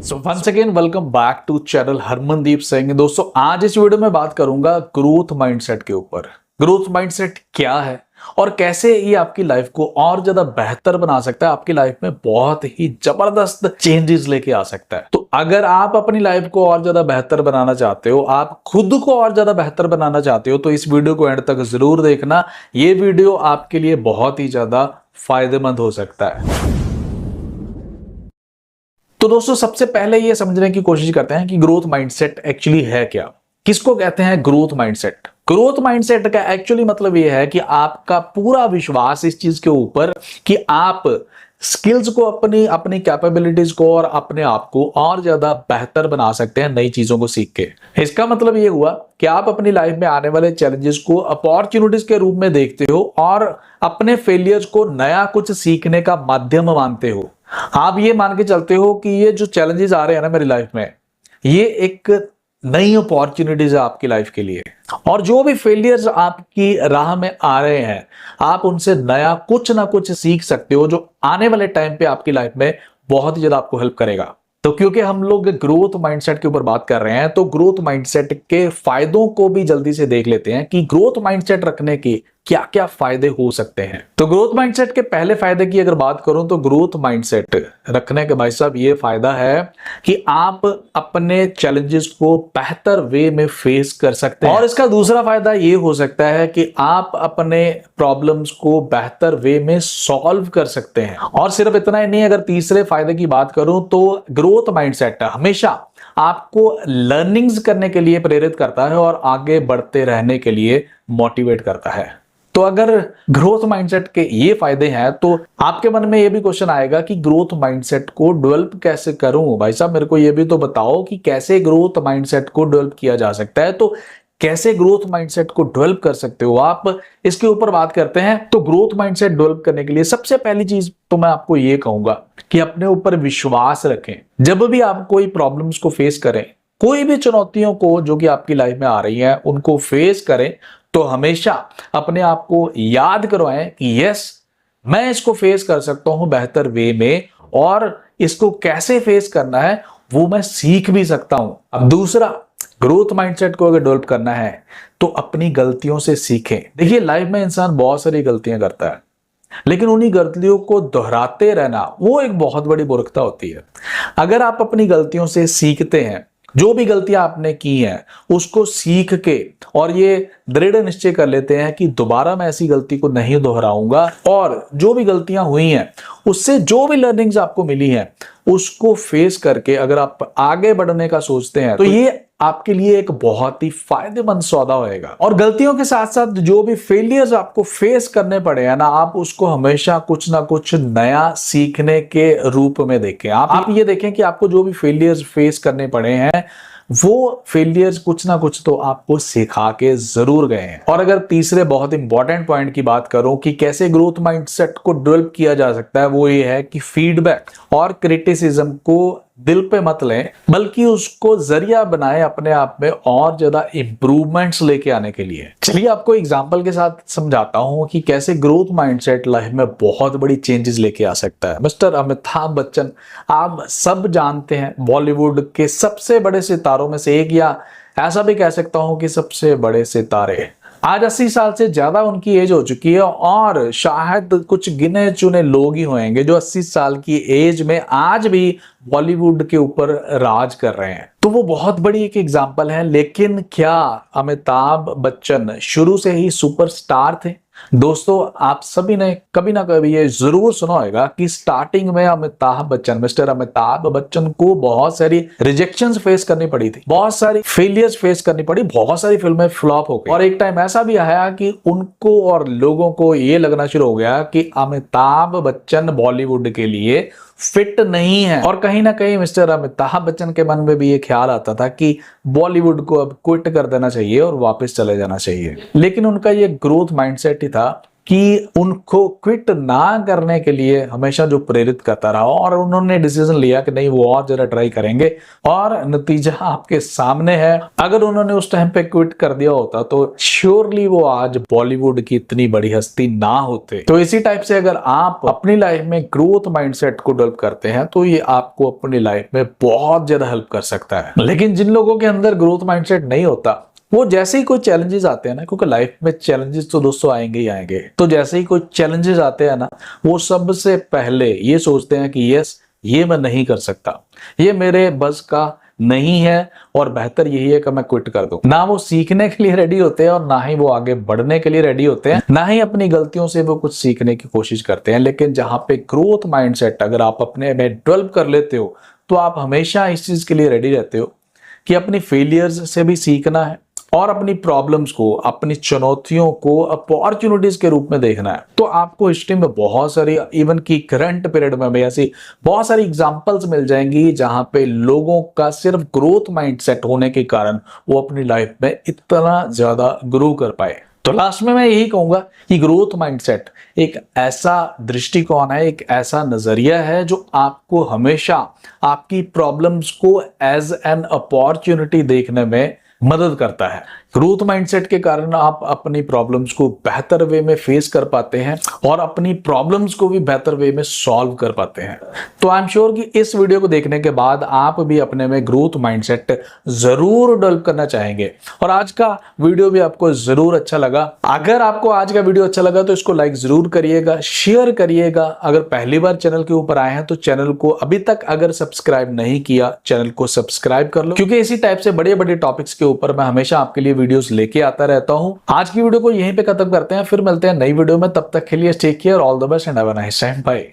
So once again welcome back to channel Harmandeep Singh. दोस्तों आज इस वीडियो में बात करूंगा ग्रोथ माइंडसेट के ऊपर। ग्रोथ माइंडसेट क्या है और कैसे ये आपकी लाइफ को और ज्यादा बेहतर बना सकता है, आपकी लाइफ में बहुत ही जबरदस्त चेंजेस लेके आ सकता है। तो अगर आप अपनी लाइफ को और ज्यादा बेहतर बनाना चाहते हो, आप खुद को और ज्यादा बेहतर बनाना चाहते हो, तो इस वीडियो को एंड तक जरूर देखना। ये वीडियो आपके लिए बहुत ही ज्यादा फायदेमंद हो सकता है। तो दोस्तों सबसे पहले ये समझने की कोशिश करते हैं कि ग्रोथ माइंडसेट एक्चुअली है क्या, किसको कहते हैं ग्रोथ माइंडसेट। ग्रोथ माइंडसेट का एक्चुअली मतलब ये है कि आपका पूरा विश्वास इस चीज के ऊपर कि आप स्किल्स को, अपनी कैपेबिलिटीज को और अपने आप को और ज्यादा बेहतर बना सकते हैं नई चीजों को सीख के। इसका मतलब ये हुआ कि आप अपनी लाइफ में आने वाले चैलेंजेस को अपॉर्चुनिटीज के रूप में देखते हो और अपने फेलियर्स को नया कुछ सीखने का माध्यम मानते हो। आप ये मान के चलते हो कि ये जो चैलेंजेस आ रहे हैं ना मेरी लाइफ में, ये एक नई अपॉर्चुनिटीज है आपकी लाइफ के लिए। और जो भी फेलियर्स आपकी राह में आ रहे हैं, आप उनसे नया कुछ ना कुछ सीख सकते हो, जो आने वाले टाइम पे आपकी लाइफ में बहुत ही ज्यादा आपको हेल्प करेगा। तो क्योंकि हम लोग ग्रोथ माइंडसेट के ऊपर बात कर रहे हैं, तो ग्रोथ माइंडसेट के फायदों को भी जल्दी से देख लेते हैं कि ग्रोथ माइंडसेट रखने के क्या क्या फायदे हो सकते हैं। तो ग्रोथ माइंडसेट के पहले फायदे की अगर बात करूं तो ग्रोथ माइंडसेट रखने के भाई साहब ये फायदा है कि आप अपने चैलेंजेस को बेहतर वे में फेस कर सकते हैं। और इसका दूसरा फायदा ये हो सकता है कि आप अपने प्रॉब्लम्स को बेहतर वे में सॉल्व कर सकते हैं। और सिर्फ इतना ही नहीं, अगर तीसरे फायदे की बात करूं तो ग्रोथ माइंडसेट हमेशा आपको लर्निंग्स करने के लिए प्रेरित करता है और आगे बढ़ते रहने के लिए मोटिवेट करता है। तो अगर ग्रोथ माइंडसेट के ये फायदे हैं तो आपके मन में ये भी क्वेश्चन आएगा कि ग्रोथ माइंडसेट को डेवलप कैसे करूं। भाई साहब मेरे को ये भी तो बताओ कि कैसे ग्रोथ माइंडसेट को डेवलप किया जा सकता है। तो कैसे ग्रोथ माइंडसेट को डेवलप कर सकते हो आप, इसके ऊपर बात करते हैं। तो ग्रोथ माइंडसेट डेवलप करने के लिए सबसे पहली चीज तो मैं आपको ये कहूंगा कि अपने ऊपर विश्वास रखें। जब भी आप कोई प्रॉब्लम्स को फेस करें, कोई भी चुनौतियों को जो कि आपकी लाइफ में आ रही है उनको फेस करें, तो हमेशा अपने आप को याद करवाएं कि यस, मैं इसको फेस कर सकता हूं बेहतर वे में, और इसको कैसे फेस करना है वो मैं सीख भी सकता हूं। अब दूसरा, ग्रोथ माइंडसेट को अगर डेवलप करना है तो अपनी गलतियों से सीखें। देखिए लाइफ में इंसान बहुत सारी गलतियां करता है, लेकिन उन्हीं गलतियों को दोहराते रहना वो एक बहुत बड़ी मूर्खता होती है। अगर आप अपनी गलतियों से सीखते हैं, जो भी गलतियां आपने की हैं उसको सीख के और ये दृढ़ निश्चय कर लेते हैं कि दोबारा मैं ऐसी गलती को नहीं दोहराऊंगा, और जो भी गलतियां हुई हैं उससे जो भी लर्निंग्स आपको मिली हैं उसको फेस करके अगर आप आगे बढ़ने का सोचते हैं, तो ये आपके लिए एक बहुत ही फायदेमंद सौदा होएगा। और गलतियों के साथ साथ जो भी फेलियर्स आपको फेस करने पड़े हैं ना, आप उसको हमेशा कुछ ना कुछ नया सीखने के रूप में देखें। आप ये देखें कि आपको जो भी फेलियर्स फेस करने पड़े हैं वो फेलियर्स कुछ ना कुछ तो आपको सिखा के जरूर गए हैं। और अगर तीसरे बहुत इंपॉर्टेंट पॉइंट की बात करूं कि कैसे ग्रोथ माइंडसेट को डेवलप किया जा सकता है, वो ये है कि फीडबैक और क्रिटिसिज्म को दिल पे मत लें, बल्कि उसको जरिया बनाएं अपने आप में और ज्यादा इंप्रूवमेंट्स लेके आने के लिए। चलिए आपको एग्जांपल के साथ समझाता हूं कि कैसे ग्रोथ माइंडसेट लाइफ में बहुत बड़ी चेंजेस लेके आ सकता है। मिस्टर अमिताभ बच्चन, आप सब जानते हैं, बॉलीवुड के सबसे बड़े सितारों में से एक, या ऐसा भी कह सकता हूं कि सबसे बड़े सितारे। आज 80 साल से ज्यादा उनकी एज हो चुकी है और शायद कुछ गिने चुने लोग ही होंगे जो 80 साल की एज में आज भी बॉलीवुड के ऊपर राज कर रहे हैं। तो वो बहुत बड़ी एक एग्जांपल है। लेकिन क्या अमिताभ बच्चन शुरू से ही सुपरस्टार थे? दोस्तों आप सभी ने कभी ना कभी ये जरूर सुना होगा कि स्टार्टिंग में मिस्टर अमिताभ बच्चन को बहुत सारी रिजेक्शंस फेस करनी पड़ी थी, बहुत सारी फेलियर्स फेस करनी पड़ी, बहुत सारी फिल्में फ्लॉप हो गई। और एक टाइम ऐसा भी आया कि उनको और लोगों को ये लगना शुरू हो गया कि अमिताभ बच्चन बॉलीवुड के लिए फिट नहीं है। और कहीं ना कहीं मिस्टर अमिताभ बच्चन के मन में भी ये ख्याल आता था कि बॉलीवुड को अब क्विट कर देना चाहिए और वापस चले जाना चाहिए। लेकिन उनका ये ग्रोथ माइंडसेट ही था कि उनको क्विट ना करने के लिए हमेशा जो प्रेरित करता रहा और उन्होंने डिसीजन लिया कि नहीं वो और जरा ट्राई करेंगे, और नतीजा आपके सामने है। अगर उन्होंने उस टाइम पे क्विट कर दिया होता तो श्योरली वो आज बॉलीवुड की इतनी बड़ी हस्ती ना होते। तो इसी टाइप से अगर आप अपनी लाइफ में ग्रोथ माइंडसेट को डेवलप करते हैं तो ये आपको अपनी लाइफ में बहुत ज्यादा हेल्प कर सकता है। लेकिन जिन लोगों के अंदर ग्रोथ माइंडसेट नहीं होता, वो जैसे ही कोई चैलेंजेस आते हैं ना, क्योंकि लाइफ में चैलेंजेस तो दोस्तों आएंगे ही आएंगे, तो जैसे ही कोई चैलेंजेस आते हैं ना, वो सबसे पहले ये सोचते हैं कि यस ये मैं नहीं कर सकता, ये मेरे बस का नहीं है, और बेहतर यही है कि मैं क्विट कर दूं। ना वो सीखने के लिए रेडी होते हैं और ना ही वो आगे बढ़ने के लिए रेडी होते हैं, ना ही अपनी गलतियों से वो कुछ सीखने की कोशिश करते हैं। लेकिन जहां पे ग्रोथ माइंडसेट अगर आप अपने में डेवलप कर लेते हो तो आप हमेशा इस चीज के लिए रेडी रहते हो कि अपनी फेलियर्स से भी सीखना है और अपनी प्रॉब्लम्स को, अपनी चुनौतियों को अपॉर्चुनिटीज के रूप में देखना है। तो आपको हिस्ट्री में बहुत सारी, इवन की करंट पीरियड में भी ऐसी बहुत सारी एग्जांपल्स मिल जाएंगी जहां पे लोगों का सिर्फ ग्रोथ माइंडसेट होने के कारण वो अपनी लाइफ में इतना ज्यादा ग्रो कर पाए। तो लास्ट में मैं यही कहूंगा कि ग्रोथ माइंडसेट एक ऐसा दृष्टिकोण है, एक ऐसा नजरिया है जो आपको हमेशा आपकी प्रॉब्लम्स को एज एन अपॉर्चुनिटी देखने में मदद करता है। ग्रोथ माइंडसेट के कारण आप अपनी प्रॉब्लम्स को बेहतर वे में फेस कर पाते हैं और अपनी प्रॉब्लम्स को भी बेहतर वे में सॉल्व कर पाते हैं। तो आई एम श्योर कि इस वीडियो को देखने के बाद आप भी अपने में ग्रोथ माइंडसेट जरूर डेवलप करना चाहेंगे। और आज का वीडियो भी आपको जरूर अच्छा लगा। अगर आपको आज का वीडियो अच्छा लगा तो इसको लाइक जरूर करिएगा, शेयर करिएगा। अगर पहली बार चैनल के ऊपर आए हैं तो चैनल को अभी तक अगर सब्सक्राइब नहीं किया, चैनल को सब्सक्राइब कर लो, क्योंकि इसी टाइप से बड़े बड़े टॉपिक्स के ऊपर मैं हमेशा आपके लिए वीडियोस लेके आता रहता हूं। आज की वीडियो को यहीं पे खत्म करते हैं, फिर मिलते हैं नई वीडियो में। तब तक के लिए take care, all the best and have a nice time, bye.